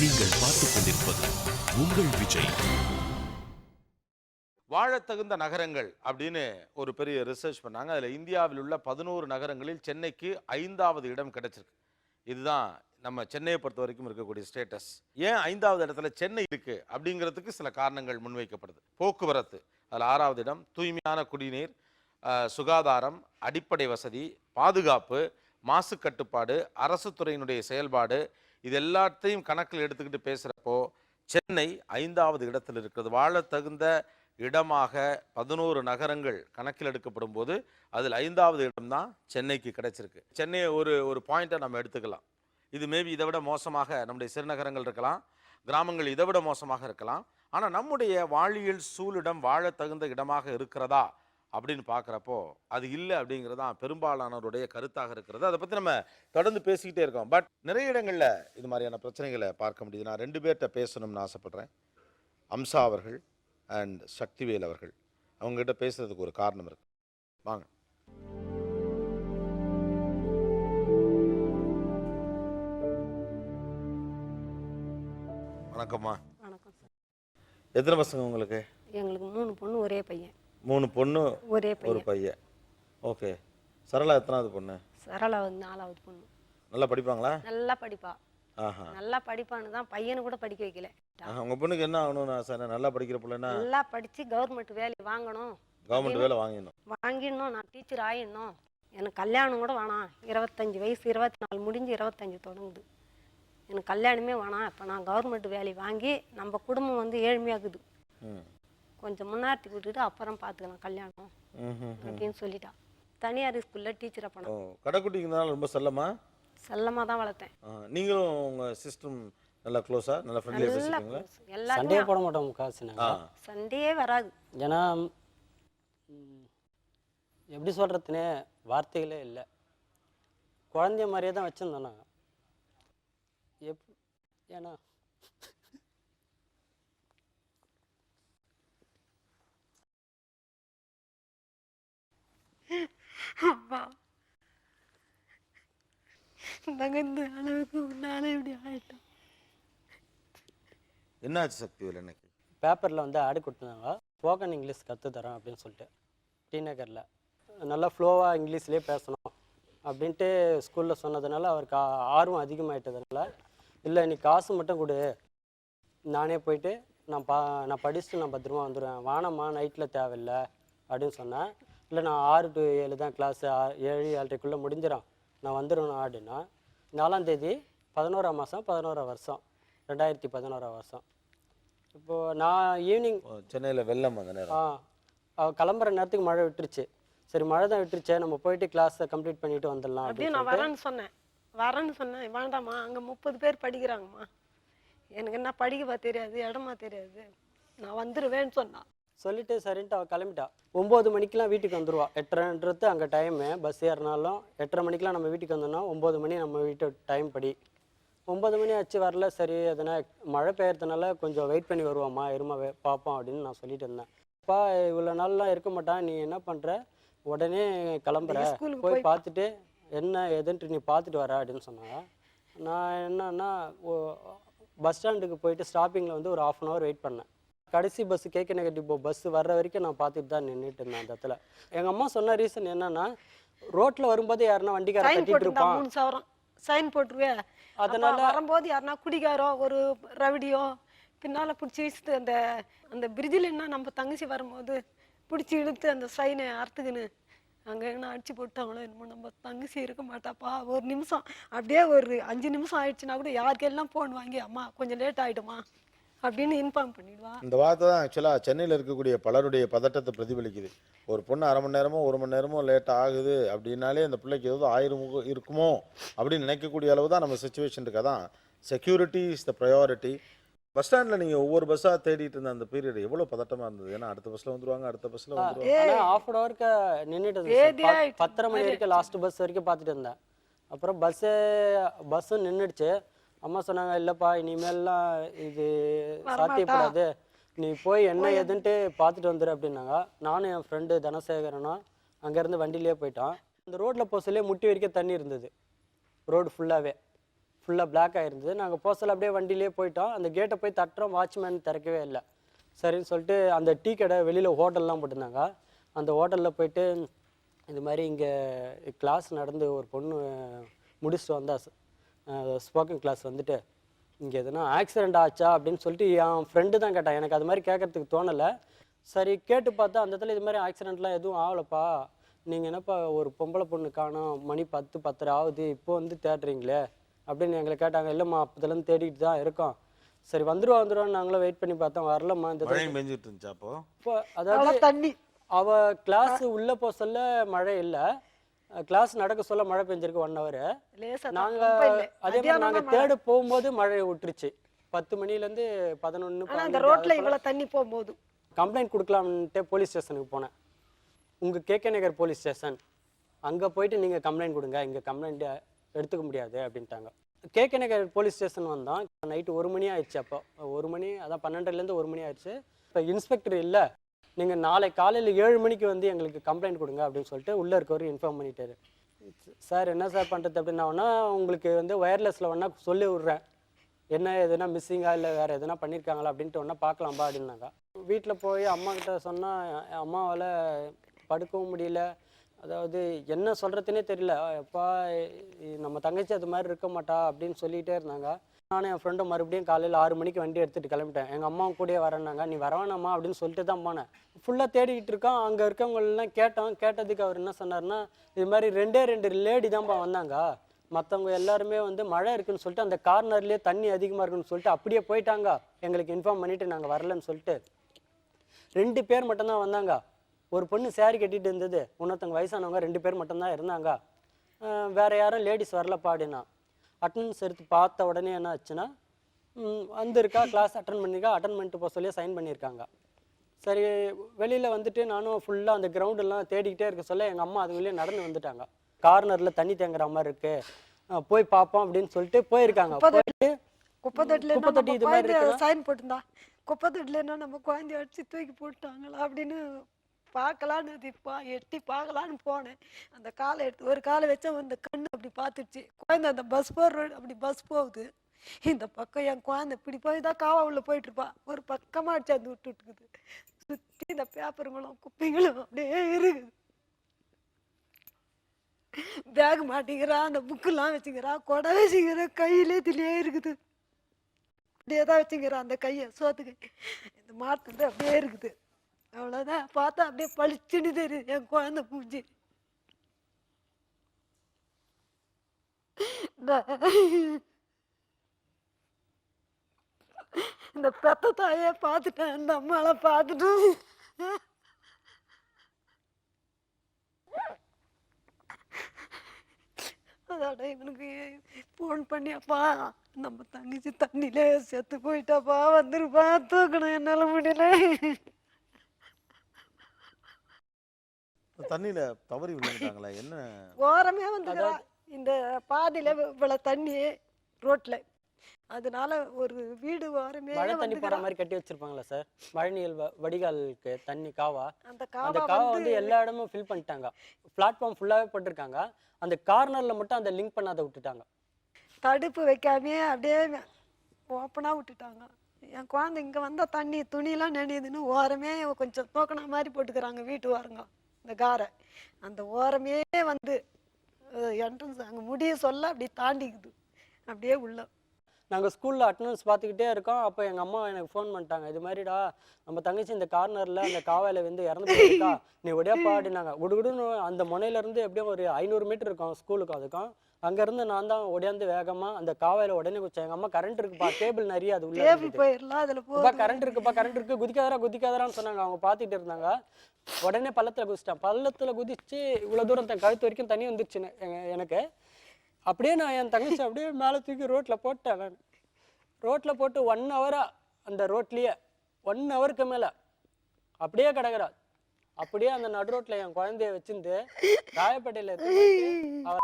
நீங்கள் பார்த்துக் கொண்டிருப்பது உங்கள் விஜய். வாழத்தகுந்த நகரங்கள் அப்படின்னு ஒரு பெரிய ரிசர்ச் பண்ணாங்க. அதில் இந்தியாவில் உள்ள 11 நகரங்களில் சென்னைக்கு 5வது இடம் கிடைச்சிருக்கு. இதுதான் நம்ம சென்னையை பொறுத்த வரைக்கும் இருக்கக்கூடிய ஸ்டேட்டஸ். ஏன் 5வது இடத்துல சென்னை இருக்கு அப்படிங்கிறதுக்கு சில காரணங்கள் முன்வைக்கப்படுது. போக்குவரத்து அதில் 6வது இடம், தூய்மையான குடிநீர், சுகாதாரம், அடிப்படை வசதி, பாதுகாப்பு, மாசு கட்டுப்பாடு, அரசு துறையினுடைய செயல்பாடு, இது எல்லாத்தையும் கணக்கில் எடுத்துக்கிட்டு பேசுகிறப்போ சென்னை 5வது இடத்தில் இருக்கிறது. வாழத்தகுந்த இடமாக 11 நகரங்கள் கணக்கில் எடுக்கப்படும் போது அதில் 5வது இடம் தான் சென்னைக்கு கிடைச்சிருக்கு. சென்னையை ஒரு பாயிண்ட்டை நம்ம எடுத்துக்கலாம். இது மேபி இதை விட மோசமாக நம்முடைய சிறுநகரங்கள் இருக்கலாம், கிராமங்கள் இதை விட மோசமாக இருக்கலாம். ஆனால் நம்முடைய வாழியல் சூழிடம் வாழத்தகுந்த இடமாக இருக்கிறதா அப்படின்னு பார்க்குறப்போ அது இல்லை அப்படிங்கிறது தான் பெரும்பாலானவருடைய கருத்தாக இருக்கிறது. அதை பற்றி நம்ம தொடர்ந்து பேசிக்கிட்டே இருக்கோம். பட் நிறைய இடங்களில் இது மாதிரியான பிரச்சனைகளை பார்க்க முடியுது. நான் 2 பேர்கிட்ட பேசணும்னு ஆசைப்பட்றேன். அம்சா அவர்கள் அண்ட் சக்திவேல் அவர்கள். அவங்ககிட்ட பேசுறதுக்கு ஒரு காரணம் இருக்கு. வாங்க. வணக்கம்மா. வணக்கம் சார். எத்தனை பசங்க உங்களுக்கு? எங்களுக்கு 3 பொண்ணு ஒரே பையன். 3 பொண்ணு ஒரே ஒரு பையன். ஓகே. சரளா எத்தனாவது பொண்ணு? சரளா 4வது பொண்ணு. நல்லா படிப்பாங்களா? நல்லா படிப்பா. ஆஹா. நல்லா படிப்பான்னு தான் பையனை கூட படிக்க வைக்கல. உங்க பொண்ணுக்கு என்ன ஆகணும்னு ஆசை? நல்லா படிக்கிற பிள்ளைன்னா நல்லா படிச்சு கவர்மெண்ட் வேலை வாங்கணும். கவர்மெண்ட் வேலை வாங்கிடணும். நான் டீச்சர் ஆயிடணும். எனக்கு கல்யாணம் கூட வேணாம். 25 வயசு, 24 முடிஞ்சு 25 தொடங்குது. எனக்கு கல்யாணமே வேணாம். இப்போ நான் கவர்மெண்ட் வேலை வாங்கி நம்ம குடும்பம் வந்து ஏழ்மையாகுது, கொஞ்சம் முன்னாடி விட்டுட்டு அப்புறம் பார்த்துக்கலாம் கல்யாணம் அப்படின்னு சொல்லிட்டா. தனியார் ஸ்கூலில் டீச்சராக பண்ணோம். கடைக்குட்டிங்கனால ரொம்ப செல்லமாக தான் வளர்த்தேன். நீங்களும் உங்கள் சிஸ்டம் நல்லா க்ளோஸா, நல்லா ஃப்ரெண்ட்லியாக பேசிக்கிறீங்களா? சண்டே போட மாட்டோம் காசு. சண்டையே வராது. ஏன்னா எப்படி சொல்கிறதுனே வார்த்தைகளே இல்லை. குழந்தைய மாதிரியே தான் வச்சுருந்தோம் நாங்கள். ஏன்னா அம்மா நாங்கள் இந்த அளவுக்கு உன்னால இப்படி ஆயிட்டோம். என்னாச்சு சக்திவேல்? எனக்கு பேப்பரில் வந்து ஆடு கொடுத்துருந்தாங்க, ஸ்போக்கன் இங்கிலீஷ் கற்றுத்தரோம் அப்படின்னு சொல்லிட்டு. டி நகரில் நல்லா ஃப்ளோவாக இங்கிலீஷ்லேயே பேசணும் அப்படின்ட்டு ஸ்கூலில் சொன்னதுனால அவருக்கு ஆர்வம் அதிகமாகிட்டதுனால, இல்லை நீ காசு மட்டும் கொடு, நானே போயிட்டு நான் படிச்சுட்டு நான் பத்திரமா வந்துடுவேன், வானம்மா நைட்டில் தேவையில்லை அப்படின்னு சொன்னேன். இல்லை நான் 6 to 7 தான் கிளாஸு, 7, 7:30 முடிஞ்சிடும், நான் வந்துடணும் அப்படின்னா. 4ஆம் தேதி 11ஆம் மாதம் 11ஆம் வருஷம் 2011ஆம் வருஷம். இப்போது நான் ஈவினிங் சென்னையில் வெள்ளம் அந்த நேரம் கிளம்புற நேரத்துக்கு மழை விட்டுருச்சு. சரி மழை தான் விட்டுருச்சே, நம்ம போயிட்டு கிளாஸை கம்ப்ளீட் பண்ணிட்டு வந்துடலாம் அப்படியே நான் வரேன்னு சொன்னேன். வேண்டாம்மா, அங்கே 30 பேர் படிக்கிறாங்கம்மா, எனக்கு என்ன படிக்கவா தெரியாது, இடமா தெரியாது, நான் வந்துடுவேன்னு சொன்னான். சொல்லிட்டு சரின்ட்டு அவள் கிளம்பிட்டா. 9 மணிக்கெலாம் வீட்டுக்கு வந்துடுவா. 8:30 அங்கே டைமு. பஸ் ஏறினாலும் 8:30 மணிக்கெலாம் நம்ம வீட்டுக்கு வந்தோம்னா 9 மணி நம்ம வீட்டு டைம் படி. 9 மணி ஆச்சு வரல. சரி எதனா மழை பெய்யறதுனால கொஞ்சம் வெயிட் பண்ணி வருவாம்மா, இருமா பார்ப்போம் அப்படின்னு நான் சொல்லிட்டு இருந்தேன். அப்பா இவ்வளோ நாள்லாம் இருக்க மாட்டான், நீ என்ன பண்ணுற, உடனே கிளம்புற, போய் பார்த்துட்டு என்ன எதுன்ட்டு நீ பார்த்துட்டு வர அப்படின்னு சொன்னாங்க. நான் என்னன்னா பஸ் ஸ்டாண்டுக்கு போயிட்டு ஸ்டாப்பிங்கில் வந்து ஒரு 1/2 hour வெயிட் பண்ணேன். கடைசி பஸ்ஸு கேகே நகர் டிப்போ பஸ்ஸு வர்ற வரைக்கும் நான் பார்த்துட்டு தான் நின்றுட்டு இருந்தேன் அந்த இடத்துல. எங்கள் அம்மா சொன்ன ரீசன் என்னன்னா, ரோட்டில் வரும்போது யாருன்னா வண்டிக்கார கட்டிட்டு இருப்பான், 3,000 சைன் போட்டுருவேன். அதனால வரும்போது யாருன்னா குடிகாரோ ஒரு ரவிடியோ பின்னால் பிடிச்சி வச்சுட்டு அந்த அந்த பிரிட்ஜில் என்ன நம்ம தங்கச்சி வரும்போது பிடிச்சி இழுத்து அந்த சைனை அறுத்துக்குன்னு அங்கே என்ன அடிச்சு போட்டாங்களோ என்னமோ, நம்ம தங்கச்சி இருக்க மாட்டாப்பா. ஒரு நிமிஷம் அப்படியே ஒரு 5 நிமிஷம் ஆயிடுச்சுன்னா கூட யாருக்கெல்லாம் ஃபோன் வாங்கி அம்மா கொஞ்சம் லேட் ஆகிடுமா அப்படின்னு இன்ஃபார்ம் பண்ணிடுவா. இந்த வார்த்தை தான் ஆக்சுவலாக சென்னையில் இருக்கக்கூடிய பலருடைய பதட்டத்தை பிரதிபலிக்குது. ஒரு பொண்ணு 1/2 மணி நேரமோ 1 மணி நேரமோ லேட் ஆகுது அப்படின்னாலே அந்த பிள்ளைக்கு ஏதோ 1000 இருக்குமோ அப்படின்னு நினைக்கக்கூடிய அளவு தான் நம்ம சுச்சுவேஷன் இருக்கா. தான் security is the priority. Bus ஸ்டாண்டில் நீங்கள் ஒவ்வொரு பஸ்ஸாக தேடிட்டு இருந்த அந்த பீரியட் எவ்வளோ பதட்டமாக இருந்தது? ஏன்னா அடுத்த பஸ்ஸில் வந்துருவாங்க, அடுத்த பஸ்ஸில் வந்துருவாங்க. 1/2 hour நின்றுட்டு 10:30 மணி வரைக்கும் லாஸ்ட் பஸ் வரைக்கும் பார்த்துட்டு இருந்தேன். அப்புறம் பஸ்ஸும் நின்றுடுச்சு. அம்மா சொன்னாங்க, இல்லைப்பா இனிமேல்லாம் இது சாத்தியப்படாது, நீ போய் என்ன ஏதுன்ட்டு பார்த்துட்டு வந்துடு அப்படின்னாங்க. நானும் என் ஃப்ரெண்டு தனசேகரனும் அங்கேருந்து வண்டியிலே போயிட்டான். அந்த ரோட்டில் போக சொல்லி முட்டி வரைக்கும் தண்ணி இருந்தது. ரோடு ஃபுல்லாகவே ஃபுல்லாக பிளாக் ஆயிருந்தது. நாங்கள் போஸ்டில் அப்படியே வண்டியிலே போயிட்டோம். அந்த கேட்டை போய் தட்டுறோம், வாட்ச்மேன் திறக்கவே இல்லை. சரின்னு சொல்லிட்டு அந்த டீ கடை வெளியில் ஹோட்டல்லாம் போட்டிருந்தாங்க. அந்த ஹோட்டலில் போயிட்டு இது மாதிரி இங்கே கிளாஸ் நடந்து ஒரு பொண்ணு முடிச்சுட்டு வந்தா, ஸ்போக்கன் கிளாஸ் வந்துட்டு இங்கே எதுனா ஆக்சிடெண்ட் ஆச்சா அப்படின்னு சொல்லிட்டு என் ஃப்ரெண்டு தான் கேட்டான். எனக்கு அது மாதிரி கேட்கறதுக்கு தோணலை. சரி கேட்டு பார்த்தா அந்த இடத்துல இது மாதிரி ஆக்சிடெண்ட்லாம் எதுவும் ஆகலப்பா, நீங்கள் என்னப்பா ஒரு பொம்பளை பொண்ணு காணோம், மணி 10 10:30 ஆகுது, இப்போ வந்து தேடுறீங்களே அப்படின்னு எங்களை கேட்டாங்க. இல்லைம்மா அப்போதுலேருந்து தேடிட்டு தான் இருக்கோம். சரி வந்துருவான்னு நாங்களும் வெயிட் பண்ணி பார்த்தோம், வரலம்மா. இந்த மழை பெஞ்சிட்டு இருந்துச்சா அப்போ? இப்போ அதாவது தண்ணி அவ கிளாஸ் உள்ள போக சொல்ல மழை இல்லை, கிளாஸ் நடக்க சொல்ல மழை பெஞ்சிருக்கு 1 hour. நாங்க அதே மாதிரி நாங்க தேட போகும்போது மழை விட்டுருச்சு. 10 மணிலேருந்து 11 அந்த ரோட்ல இவ்வளவு தண்ணி போகும்போது கம்ப்ளைண்ட் கொடுக்கலாம்ட்டு போலீஸ் ஸ்டேஷனுக்கு போனேன். உங்கள் கேகே நகர் போலீஸ் ஸ்டேஷன், அங்கே போயிட்டு நீங்கள் கம்ப்ளைண்ட் கொடுங்க, இங்கே கம்ப்ளைண்ட் எடுத்துக்க முடியாது அப்படின்ட்டாங்க. கேகே நகர் போலீஸ் ஸ்டேஷன் வந்தோம். நைட்டு 1 மணி ஆயிடுச்சு. அப்போ 1 மணி, அதான் 12லேருந்து 1 மணி ஆயிடுச்சு. இப்போ இன்ஸ்பெக்டர் இல்லை, நீங்கள் நாளை காலையில் 7 மணிக்கு வந்து எங்களுக்கு கம்ப்ளைண்ட் கொடுங்க அப்படின்னு சொல்லிட்டு உள்ளே இருக்கவர் இன்ஃபார்ம் பண்ணிட்டாரு. சார் என்ன சார் பண்ணுறது அப்படின்னா, உங்களுக்கு வந்து ஒயர்லெஸில் வேணா சொல்லி விட்றேன், என்ன எதுனா மிஸ்ஸிங்கா இல்லை வேறு எதுனா பண்ணியிருக்காங்களா அப்படின்ட்டு ஒன்றா பார்க்கலாம்பா அப்படின்னாங்க. வீட்டில் போய் அம்மா கிட்ட சொன்னால் அம்மாவால் படுக்கவும் முடியல, அதாவது என்ன சொல்கிறதுனே தெரியல. எப்பா நம்ம தங்கச்சி அது மாதிரி இருக்க மாட்டா அப்படின்னு சொல்லிகிட்டே இருந்தாங்க. நானும் என் ஃப்ரெண்டும் மறுபடியும் காலையில் 6 மணிக்கு வண்டி எடுத்துகிட்டு கிளம்பிட்டேன். எங்கள் அம்மாவும் கூடயே வரேன்னாங்க. நீ வரவேணாம்மா அப்படின்னு சொல்லிட்டு தான் போனேன். ஃபுல்லாக தேடிக்கிட்டு இருக்கோம். அங்கே இருக்கவங்களெலாம் கேட்டதுக்கு அவர் என்ன சொன்னார்னா, இது மாதிரி 2 லேடி தான்ப்பா வந்தாங்க, மற்றவங்க எல்லாருமே வந்து மழை இருக்குன்னு சொல்லிட்டு அந்த கார்னர்லேயே தண்ணி அதிகமாக இருக்குன்னு சொல்லிட்டு அப்படியே போயிட்டாங்க. எங்களுக்கு இன்ஃபார்ம் பண்ணிவிட்டு நாங்கள் வரலன்னு சொல்லிட்டு 2 பேர் மட்டும்தான் வந்தாங்க. ஒரு பொண்ணு சேரீ கட்டிட்டு இருந்தது, இன்னொருத்தவங்க வயசானவங்க 2 பேர் மட்டும்தான் இருந்தாங்க. வேறு யாரும் லேடிஸ் வரலப்பா அப்படின்னா. அட்டண்டன்ஸ் எடுத்து பார்த்த உடனே என்ன ஆச்சுன்னா, வந்திருக்கா, கிளாஸ் அட்டன் பண்ணிட்டு போக சொல்லி சைன் பண்ணியிருக்காங்க. சரி வெளியில் வந்துட்டு நானும் ஃபுல்லாக அந்த கிரவுண்டெல்லாம் தேடிக்கிட்டே இருக்க சொல்ல எங்கள் அம்மா அது வெளியே நடந்து வந்துட்டாங்க. கார்னரில் தண்ணி தேங்குற மாதிரி இருக்கு, போய் பார்ப்போம் அப்படின்னு சொல்லிட்டு போயிருக்காங்க. குப்பை தொட்டில இது மாதிரி சைன் போட்டிருந்தா, குப்பை தொட்டில என்ன நம்ம குழந்தைய அடிச்சு தூக்கி போட்டாங்களா அப்படின்னு பார்க்கலான்னு எட்டி பார்க்கலான்னு போனேன். அந்த காலை எடுத்து ஒரு காலை வச்சா அந்த கண்ணு அப்படி பார்த்துடுச்சு. குழந்தை அந்த பஸ் போகிற அப்படி பஸ் போகுது, இந்த பக்கம் என் குழந்தை இப்படி போய் தான் காவா உள்ள போயிட்டு இருப்பா, ஒரு பக்கமாக அடிச்சு அந்த விட்டுட்டுக்குது. சுற்றி இந்த பேப்பருங்களும் குப்பைங்களும் அப்படியே இருக்குது. பேக் மாட்டிக்கிறா, அந்த புக்கெல்லாம் வச்சுக்கிறா, கொடை வச்சுக்கிறா, கையிலே திலியே இருக்குது. அப்படியே தான் வச்சுக்கிறா அந்த கையை, சோத்து கை இந்த மாட்டுறது அப்படியே இருக்குது. அவ்வளோதான், பார்த்தா அப்படியே பளிச்சுன்னு தெரியுது என் குழந்தை பூஞ்சி. இந்த பெத்த தாயே பார்த்துட்டேன், இந்த அம்மாலாம் பார்த்துட்டேன். அதோட இவனுக்கு ஃபோன் பண்ணி, அப்பா நம்ம தங்கச்சி தண்ணியில செத்து போயிட்டாப்பா, வந்துருப்பா, தூக்கணும், என்னால முடியல. தண்ணியில தவறி விழுந்துட்டாங்களா என்ன? ஓரமே வந்துக்கிறா, இந்த பாதியில இவ்வளவு தண்ணி ரோட்ல, அதனால ஒரு வீடு ஓரமே மழை தண்ணி போற மாதிரி கட்டி வச்சிருப்பாங்களா சார்? மழைநீர் வடிகாலுக்கு தண்ணி காவா, அந்த காவா வந்து எல்லா இடமும் ஃபில் பண்ணிட்டாங்க. பிளாட்ஃபார்ம் ஃபுல்லாவே போட்டிருக்காங்க, அந்த கார்னர்ல மட்டும் அந்த லிங்க் பண்ணாத விட்டுட்டாங்க. தடுப்பு வைக்காமே அப்படியே ஓப்பனா விட்டுட்டாங்க. என் குழந்தை இங்க வந்தா தண்ணி துணியெல்லாம் நினையுதுன்னு ஓரமே கொஞ்சம் தோக்கணா மாதிரி போட்டுக்கிறாங்க வீட்டு ஓரங்க. இந்த காரை அந்த ஓரமே வந்து என்ட்ரன்ஸ் அங்கே முடிய சொல்ல அப்படி தாண்டிக்குது அப்படியே உள்ள. நாங்கள் ஸ்கூலில் அட்டண்டன்ஸ் பார்த்துக்கிட்டே இருக்கோம். அப்போ எங்கள் அம்மா எனக்கு ஃபோன் பண்ணிட்டாங்க, இது மாதிரிடா நம்ம தங்கச்சி இந்த கார்னரில் அந்த காவாயில் வந்து இறந்து போயிருக்கா, நீ ஒடியாப்பா அப்படின்னாங்க. குடுகுடுன்னு அந்த முனையிலேருந்து எப்படியும் ஒரு 500 மீட்டர் இருக்கும் ஸ்கூலுக்கும் அதுக்கும். அங்கேருந்து நான் தான் ஒடியாந்து வேகமாக அந்த காவாயில் உடனே குச்சேன். எங்கள் அம்மா கரண்ட் இருக்குப்பா, கேபிள் நிறைய அது உள்ள போயிடலாம், அதில் கரண்ட் இருக்குப்பா குதிக்காதரான்னு சொன்னாங்க. அவங்க பார்த்துட்டு இருந்தாங்க. உடனே பள்ளத்தில் குதிச்சிட்டேன். பள்ளத்தில் குதிச்சு இவ்வளோ தூரம் கழுத்து வரைக்கும் தண்ணி வந்துருச்சுன்னு எனக்கு. அப்படியே நான் என் தங்கச்சி அப்படியே மேலே தூக்கி ரோட்டில் போட்டேன். நான் ரோட்டில் போட்டு 1 hour அந்த ரோட்லேயே 1 hour மேலே அப்படியே கிடக்குறா. அப்படியே அந்த நடு ரோட்டில் என் குழந்தைய வச்சிருந்து ராயப்பேட்டையில் அவர்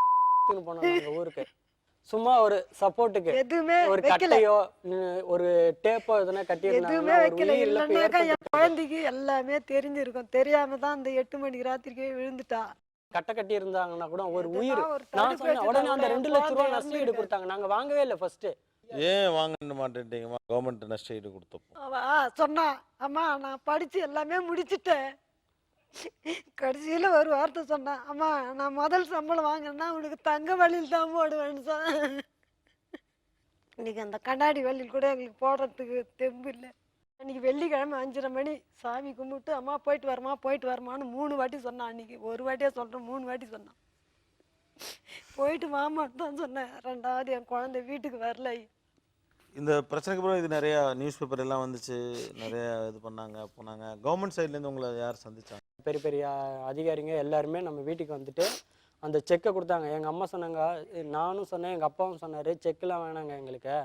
போனாங்க ஊருக்கு. சும்மா ஒரு சப்போர்ட்டுக்கு எதுவுமே ஒரு கட்டையோ ஒரு டேப்போ எதுனா எதுவுமே வைக்கல. இல்லைன்னாக்கா என் குழந்தைக்கு எல்லாமே தெரிஞ்சிருக்கும். தெரியாம தான் அந்த 8 மணிக்கு ராத்திரிக்கே விழுந்துட்டா. கட்ட கட்டி இருந்தாங்கன்னா கூட ஒரு உயிர். இதுதான் ஒரு நான் தடுப்பு சொன்னேன் வச்சுட்டா உடனே அந்த கூட 2 லட்ச ரூபா குழந்தை நஷ்டஈடு இறந்துருக்காது. கொடுத்தாங்க. நாங்க வாங்கவே இல்லை ஃபர்ஸ்ட். ஏன் வாங்க மாட்டேன்ட்டீங்கம்மா? கவர்மெண்ட் நஷ்டஈடு கொடுத்தப்போ அவ சொன்னா, அம்மா நான் படிச்சு எல்லாமே முடிச்சிட்டேன். கடைசியில ஒரு வார்த்தை சொன்னா, அம்மா நான் முதல் சம்பளம் வாங்கினா உனக்கு தங்க வழியில் தான் போடுவேன்னு சொன்னேன். இன்னைக்கு அந்த கண்ணாடி வழியில் கூட எங்களுக்கு போடுறதுக்கு தெம்பு இல்லை. அன்னைக்கு வெள்ளிக்கிழமை 5:30 மணி சாமி கும்பிட்டு அம்மா போயிட்டு வரமான்னு 3 வாட்டி சொன்னான். அன்னைக்கு ஒரு வாட்டியே சொல்கிறேன், 3 வாட்டி சொன்னான். போயிட்டு மாமான்னு தான் சொன்னேன். 2வது என் குழந்தை வீட்டுக்கு வரல. இந்த பிரச்சனைக்கு அப்புறம் இது நிறைய நியூஸ் பேப்பர் எல்லாம் வந்துச்சு, நிறைய இது பண்ணாங்க போனாங்க. கவர்மெண்ட் சைட்லேருந்து உங்களை யார் சந்திச்சாங்க? பெரிய பெரிய அதிகாரிங்க எல்லாருமே நம்ம வீட்டுக்கு வந்துட்டு அந்த செக்கை கொடுத்தாங்க. எங்கள் அம்மா சொன்னாங்க, நானும் சொன்னேன், எங்கள் அப்பாவும் சொன்னார், செக்கெலாம் வேணாங்க, எங்களுக்கு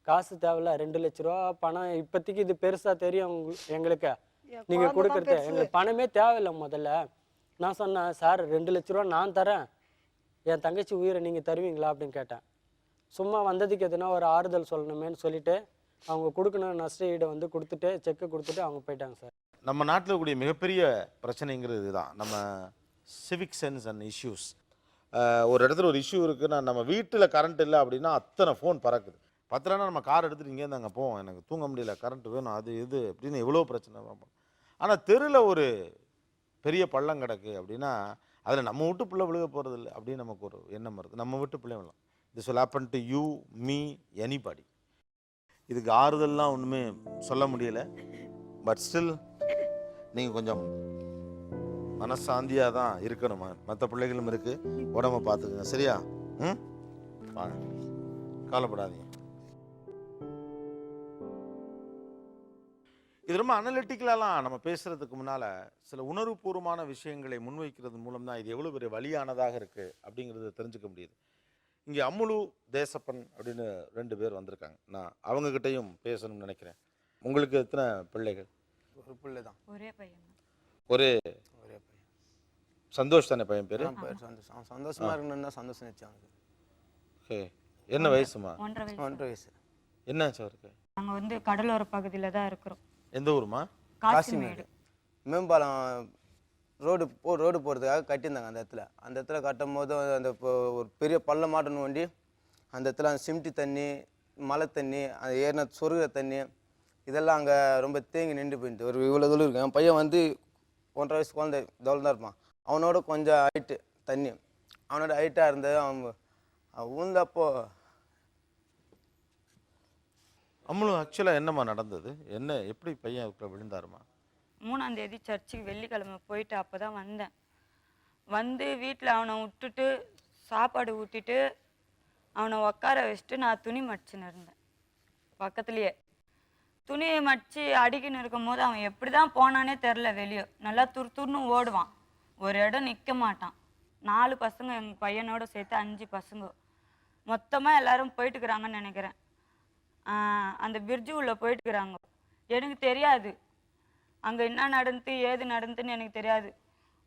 காசு தேவையில்ல, 2 லட்ச ரூபா பணம் இப்போதைக்கு இது பெருசாக தெரியும் எங்களுக்கு, என் நீங்கள் குழந்தை தான் கொடுக்குறது பெருசு. எங்களுக்கு பணமே தேவையில்லை. முதல்ல நான் சொன்னேன், சார் 2 லட்ச ரூபா நான் தரேன், என் தங்கச்சி உயிரை நீங்கள் தருவீங்களா அப்படின்னு கேட்டேன். சும்மா வந்ததுக்கு எதுனா ஒரு ஆறுதல் சொல்லணுமேன்னு சொல்லிட்டு அவங்க கொடுக்கணும் நஷ்டஈடை வந்து கொடுத்துட்டு செக்கை கொடுத்துட்டு அவங்க போயிட்டாங்க சார். நம்ம நாட்டில் இருக்கக்கூடிய மிகப்பெரிய பிரச்சனைங்கிறது இதுதான், நம்ம சிவிக் சென்ஸ் அண்ட் இஷ்யூஸ். ஒரு இடத்துல ஒரு இஷ்யூ இருக்குன்னா, நம்ம வீட்டில் கரண்ட் இல்லை அப்படின்னா அத்தனை ஃபோன் பறக்குது. 10 நாள் நம்ம கார் எடுத்துகிட்டு இங்கேருந்து அங்கே போவோம், எனக்கு தூங்க முடியல, கரண்ட் வேணும், அது இது அப்படின்னு எவ்வளோ பிரச்சனை பார்ப்போம். ஆனால் தெருவில் ஒரு பெரிய பள்ளம் கிடக்கு அப்படின்னா அதில் நம்ம வீட்டு பிள்ளை விழுக போகிறது இல்லை அப்படின்னு நமக்கு ஒரு எண்ணம் வருது. நம்ம வீட்டு பிள்ளை விழலாம். This will happen to you, me, anybody. இதுக்கு ஆறுதல்லாம் ஒன்றுமே சொல்ல முடியல. பட் ஸ்டில் நீங்கள் கொஞ்சம் மனசாந்தியாக தான் இருக்கணுமா. மற்ற பிள்ளைகளும் இருக்குது, உடம்ப பார்த்துக்குங்க, சரியா? ம், வாங்க, கவலைப்படாதீங்க. இது ரொம்ப அனலிட்டிக்கலாலாம் நம்ம பேசுகிறதுக்கு முன்னால் சில உணர்வுபூர்வமான விஷயங்களை முன்வைக்கிறது மூலம் தான் இது எவ்வளோ பெரிய வலியானதாக இருக்குது அப்படிங்கிறத தெரிஞ்சுக்க முடியுது. இங்கே அம்முலு தேசப்பன் அப்படின்னு 2 பேர் வந்திருக்காங்க. நான் அவங்கக்கிட்டையும் பேசணும்னு நினைக்கிறேன். உங்களுக்கு எத்தனை பிள்ளைகள்? ஒரு பிள்ளை தான். ஒரே பையன். ஒரே ஒரே பையன். சந்தோஷ் தானே பையன் பேர்? சந்தோஷம். அவன் சந்தோஷமா இருக்கணும்னு தான் சந்தோஷம் நினச்சான். ஓகே, என்ன வயசுமா? 1.5 வயசு. என்னாச்சு அவருக்கு? நாங்கள் வந்து கடலோர பகுதியில் தான் இருக்கிறோம். எந்த ஊருமா? காசிமேடு. மேம்பாலம் ரோடு போகிறதுக்காக கட்டியிருந்தாங்க. அந்த இடத்துல கட்டும் போது அந்த ஒரு பெரிய பள்ளம் மாட்டணும் வண்டி அந்த இடத்துல அந்த சிம்டி தண்ணி, மழை தண்ணி, அந்த ஏறின சொருகிற தண்ணி இதெல்லாம் அங்கே ரொம்ப தேங்கி நின்று போயிட்டு ஒரு இவ்வளோ தூரம் இருக்கு. என் பையன் வந்து 1.5 வயசு குழந்தை தோல் தான் இருப்பான். அவனோட கொஞ்சம் ஹைட்டு தண்ணி, அவனோட ஹைட்டாக இருந்தது. அவன் ஊந்தப்போ அம்முலு ஆக்சுவலாக என்னம்மா நடந்தது? என்ன எப்படி பையன் அதுக்குள்ள விழுந்தாருமா? 3ஆம் தேதி சர்ச்சுக்கு வெள்ளிக்கிழமை போயிட்டு அப்போ தான் வந்தேன். வந்து வீட்டில் அவனை விட்டுட்டு சாப்பாடு ஊட்டிட்டு அவனை உட்கார வச்சுட்டு நான் துணி மடிச்சுன்னு இருந்தேன். பக்கத்துலேயே துணியை மடித்து அடிக்கின்னு இருக்கும் போது அவன் எப்படி தான் போனானே தெரில. வெளியே நல்லா துருன்னு ஓடுவான், ஒரு இடம் நிற்க மாட்டான். 4 பசங்க, எங்கள் பையனோட சேர்த்து 5 பசங்க மொத்தமாக எல்லாரும் போயிட்டுக்கிறாங்கன்னு நினைக்கிறேன். அந்த பிரிட்ஜு உள்ளே போயிட்டுக்கிறாங்க. எனக்கு தெரியாது அங்கே என்ன நடந்து ஏது நடந்துன்னு எனக்கு தெரியாது.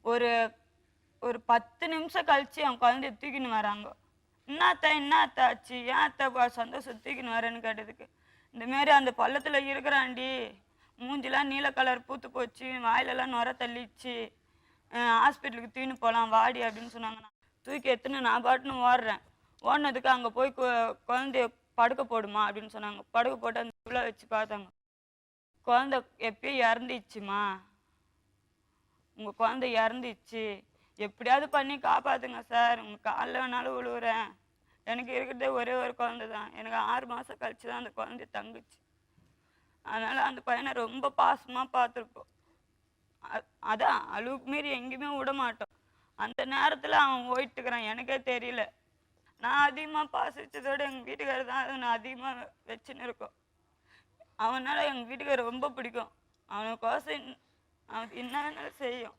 ஒரு 10 நிமிஷம் கழிச்சு அவன் குழந்தைய தூக்கின்னு வராங்க. என்னத்த ஆச்சு, ஏன் அத்தை சந்தோஷம் தூக்கின்னு வரேன்னு கேட்டதுக்கு, இந்தமாரி அந்த பள்ளத்தில் இருக்கிறாண்டி, மூஞ்சிலாம் நீல கலர் பூத்து போச்சு, வாயிலெல்லாம் நுர தள்ளிச்சு, ஹாஸ்பிட்டலுக்கு தூக்கின்னு போகலாம் வாடி அப்படின்னு சொன்னாங்க. நான் தூக்கி எடுத்துன்னு நான் பாட்டுன்னு ஓடுறேன். ஓடினதுக்கு அங்கே போய் குழந்தைய படுக்க போடுமா அப்படின்னு சொன்னாங்க. படுக்க போட்டு அந்த உள்ள வச்சு பார்த்தாங்க. குழந்தை எப்பயும் இறந்துச்சுமா, உங்கள் குழந்தை இறந்துச்சு, எப்படியாவது பண்ணி காப்பாற்றுங்க சார், உங்கள் காலில் வேணாலும் விழுவுறேன், எனக்கு இருக்கிறதே ஒரே ஒரு குழந்தை தான், எனக்கு 6 மாதம் கழிச்சு தான் அந்த குழந்தைய தங்குச்சு, அதனால் அந்த பையனை ரொம்ப பாசமாக பார்த்துருப்போம். அதான் அளவுக்கு மீறி எங்கேயுமே விட மாட்டோம். அந்த நேரத்தில் அவன் போயிட்டுக்கிறான், எனக்கே தெரியல. நான் அதிகமாக பாசிச்சதோடு எங்கள் வீட்டுக்காரர் தான் நான் அதிகமாக வச்சுன்னு இருக்கோம். அவனால் எங்கள் வீட்டுக்காரர் ரொம்ப பிடிக்கும். அவனுக்கோசம் அவன் என்ன வேணாலும் செய்யும்.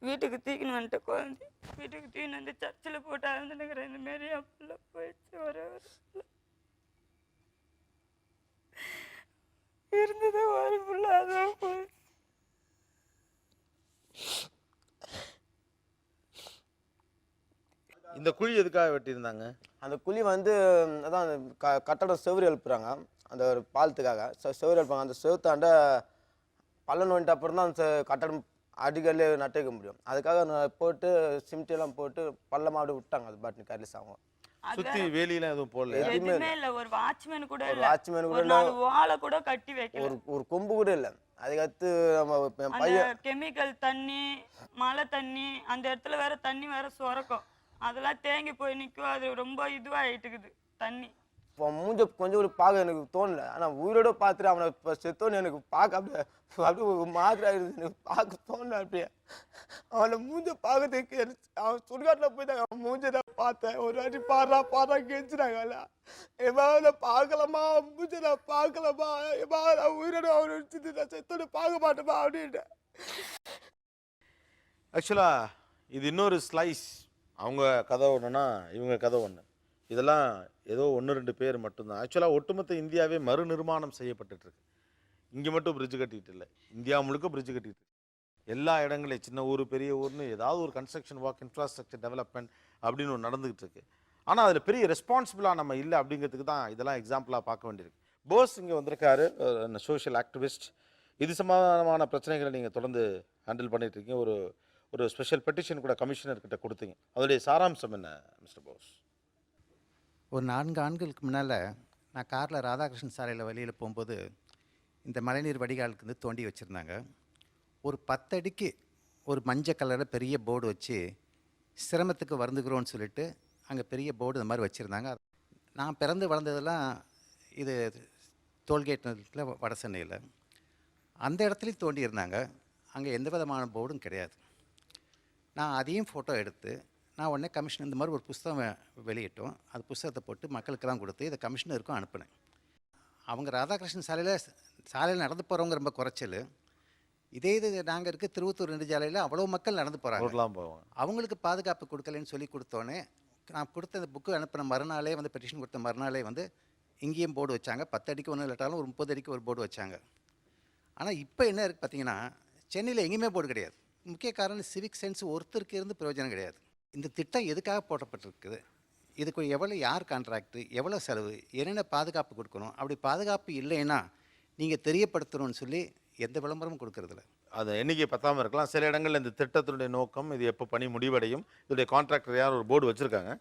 வீட்டுக்கு தூக்கின்னு வந்துட்டு குழந்தை வீட்டுக்கு தூக்கின்னு வந்து சர்ச்சில் போட்டு அழுந்துனுக்கிறேன். இந்தமாரி என் பிள்ளை போயிடுச்சு. ஒரே ஒரு இருந்தது ஒரு பிள்ளை, அதான் போயிடுச்சு. இந்த குழி எதுக்காக வெட்டியிருந்தாங்க? அந்த குழி வந்து அதான் அந்த கட்டடம் செவுறு எழுப்புறாங்க, அந்த ஒரு பாலத்துக்காக செவுறு எழுப்பாங்க. அந்த செவுத்தாண்ட பள்ளம் நோண்டிட்டு அப்புறம் தான் அந்த கட்டடம் அடிக்கல்லே நட்டு வைக்க முடியும். அதுக்காக நான் போட்டு சிமெண்ட்லாம் போட்டு பள்ளமாக அப்படியே விட்டாங்க. அது பாட்டு கேர்லெஸ் ஆகும். சுத்தி வேலியெல்லாம் எதுவும் போடல. எதுவுமே இல்ல, ஒரு வாட்ச்மேன் கூட ஒரு இல்ல, வாட்ச்மேன் கூட ஒரு இல்லை, 4 வாழை கூட கட்டி வைக்கல. ஒரு கொம்பு கூட இல்லை. அதுக்கடுத்து நம்ம என் அந்த பையன் கெமிக்கல் தண்ணி, மழை தண்ணி, அந்த இடத்துல வேற தண்ணி வேற சுரக்கும், அதெல்லாம் தேங்கி போய் நிற்கும். அது ரொம்ப இதுவாகிட்டுக்குது தண்ணி. மூஞ்ச கொஞ்சம் கூட பார்க்க எனக்கு தோணல. ஆனால் உயிரோட பார்த்துட்டு அவனை இப்போ செத்தோன்னு எனக்கு பார்க்க அப்படியே அப்படியே ஒரு மாதிரி ஆயிடுது. எனக்கு பார்க்க தோணல. அப்படியே அவனை மூஞ்ச பார்க்கறதுக்கு அவன் சுடுகாட்டில் போய் தான் அவன் மூஞ்ச நான் பார்த்தேன். ஒரு வாட்டி பாடுறா கெஞ்சினாங்கல்ல, எவ்வளோ பார்க்கலாமா மூஞ்ச நான் பார்க்கலாமா, எவ்வளோ நான் உயிரோட அவனை வச்சுட்டு நான் செத்தோன்னு பார்க்க மாட்டேமா அப்படின்ட்டேன். ஆக்சுவலா இது இன்னொரு ஸ்லைஸ். அவங்க கதை ஒன்றுனா இவங்க கதை ஒன்று. இதெல்லாம் ஏதோ 1-2 பேர் மட்டும்தான். ஆக்சுவலாக ஒட்டுமொத்த இந்தியாவே மறுநிர்மாணம் செய்யப்பட்டுட்டு இருக்கு. இங்கே மட்டும் பிரிட்ஜ் கட்டிட்டு இல்லை, இந்தியா முழுக்க பிரிட்ஜ் கட்டிட்டு இருக்கு. எல்லா இடங்களையும் சின்ன ஊர் பெரிய ஊர்னு ஏதாவது ஒரு கன்ஸ்ட்ரக்ஷன் ஒர்க், இன்ஃப்ராஸ்ட்ரக்சர் டெவலப்மெண்ட் அப்படின்னு ஒன்று நடந்துகிட்டு இருக்கு. ஆனால் அதில் பெரிய ரெஸ்பான்சிபிளாக நம்ம இல்லை அப்படிங்கிறதுக்கு தான் இதெல்லாம் எக்ஸாம்பிளாக பார்க்க வேண்டியிருக்கு. போஸ் இங்கே வந்திருக்காரு, சோஷியல் ஆக்டிவிஸ்ட். இது சம்பந்தமான பிரச்சனைகளை நீங்கள் தொடர்ந்து ஹேண்டில் பண்ணிட்டு இருக்கீங்க. ஒரு ஸ்பெஷல் பெட்டிஷன் கூட கமிஷனர்கிட்ட கொடுத்தீங்க. அதோடைய சாராம்சம் என்ன மிஸ்டர் போஸ்? ஒரு 4 ஆண்டுகளுக்கு முன்னால் நான் காரில் ராதாகிருஷ்ணன் சாலையில் வழியில் போகும்போது இந்த மழைநீர் வடிகாலுக்கு வந்து தோண்டி வச்சுருந்தாங்க. ஒரு 10 அடிக்கு ஒரு மஞ்சள் கலரில் பெரிய போர்டு வச்சு சிரமத்துக்கு வருந்துக்கிறோன்னு சொல்லிட்டு அங்கே பெரிய போர்டு இந்த மாதிரி வச்சுருந்தாங்க. நான் பிறந்து வளர்ந்ததெல்லாம் இது டோல்கேட்டில் வட சென்னையில். அந்த இடத்துலையும் தோண்டி இருந்தாங்க. அங்கே எந்த விதமான போர்டும் கிடையாது. நான் அதையும் ஃபோட்டோ எடுத்து நான் உடனே கமிஷன் இந்த மாதிரி ஒரு புஸ்தகம் வெளியிட்டோம். அது புஸ்தகத்தை போட்டு மக்களுக்கெல்லாம் கொடுத்து இதை கமிஷனருக்கும் அனுப்பினேன். அவங்க ராதாகிருஷ்ணன் சாலையில் நடந்து போகிறவங்க ரொம்ப குறைச்சல். இதே இது நாங்கள் இருக்க திருவத்தூர் நெடுஞ்சாலையில் அவ்வளோ மக்கள் நடந்து போகிறாங்க. அவங்களுக்கு பாதுகாப்பு கொடுக்கலன்னு சொல்லி கொடுத்தோன்னே நான் கொடுத்த இந்த புக்கு அனுப்பின மறுநாளே வந்து பெட்டிஷன் கொடுத்த மறுநாளே வந்து இங்கேயும் போர்டு வச்சாங்க. 10 அடிக்கு ஒன்றும் இல்லாட்டாலும் ஒரு 30 அடிக்கு ஒரு போர்டு வச்சாங்க. ஆனால் இப்போ என்ன இருக்குது பார்த்தீங்கன்னா, சென்னையில் எங்கேயுமே போர்டு கிடையாது. முக்கிய காரணம் சிவிக் சென்ஸ் ஒருத்தருக்கு இருந்து பிரயோஜனம் கிடையாது. இந்த திட்டம் எதுக்காக போடப்பட்டிருக்குது, இதுக்கு எவ்வளோ, யார் கான்ட்ராக்டு, எவ்வளோ செலவு, என்னென்ன பாதுகாப்பு கொடுக்கணும், அப்படி பாதுகாப்பு இல்லைன்னா நீங்கள் தெரியப்படுத்தணும்னு சொல்லி எந்த விளம்பரமும் கொடுக்கறதில்ல. அது எண்ணிக்கை பத்தாமல் இருக்கலாம். சில இடங்களில் இந்த திட்டத்தினுடைய நோக்கம், இது எப்போ பணி முடிவடையும், இதோடைய கான்ட்ராக்டர் யார் ஒரு போர்டு வச்சுருக்காங்க.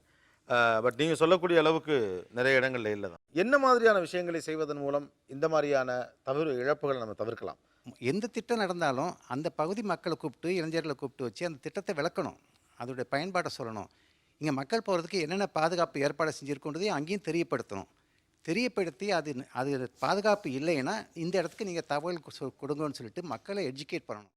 பட் நீங்கள் சொல்லக்கூடிய அளவுக்கு நிறைய இடங்களில் இல்லை தான். என்ன மாதிரியான விஷயங்களை செய்வதன் மூலம் இந்த மாதிரியான இழப்புகளை நம்ம தவிர்க்கலாம்? எந்த திட்டம் நடந்தாலும் அந்த பகுதி மக்களை கூப்பிட்டு, இளைஞர்களை கூப்பிட்டு வச்சு அந்த திட்டத்தை விளக்கணும், அதோடைய பயன்பாட்டை சொல்லணும். இங்கே மக்கள் போகிறதுக்கு என்னென்ன பாதுகாப்பு ஏற்பாடு செஞ்சுருக்கோன்றதையும் அங்கேயும் தெரியப்படுத்தணும். தெரியப்படுத்தி அது பாதுகாப்பு இல்லைன்னா இந்த இடத்துக்கு நீங்கள் தகவல் கொடுங்கன்னு சொல்லிட்டு மக்களை எஜுகேட் பண்ணணும்.